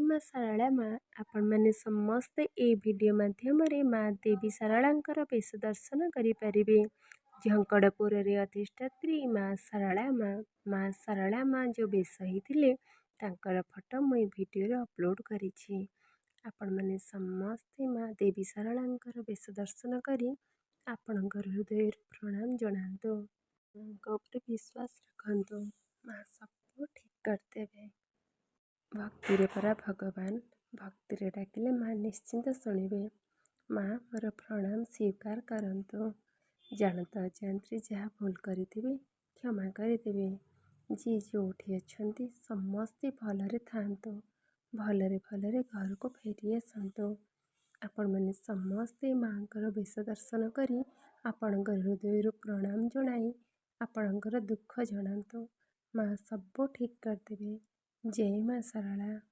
माँ शारଳା माँ आपने समस्ते ए वीडियो माध्यम माँ देवी शारଳାଙ୍କର बेश दर्शन करें। झंकड़पुर अधिष्ठात्री माँ शारଳା माँ शारଳା माँ जो बेश होते तांकर फोटो मुई वीडियो अपलोड करी। आपण मैंने समस्ते माँ देवी शारଳାଙ୍କର बेश दर्शन करी आपणकर हृदय प्रणाम जनातु। उपर विश्वास रखु माँ सब ठीक करदेवे। भक्ति रे परा भगवान, भक्ति रे डाकिले माँ निश्चिंत शुणिबे। माँ मोर प्रणाम स्वीकार करंतु। जानता अजांतरे जहाँ भूल करिथिबे क्षमा करिदेवे। जी जोठी अछंती समस्ते भलरे थांतु, भलरे भलरे घर को फेरी आसंतु। आपण मैंने समस्ते माँकर बेश दर्शन करी आपणकर हृदय प्रणाम जनाई आपणकर दुख जनातु। माँ सब ठीक करदेवे। जय माँ शारଳା।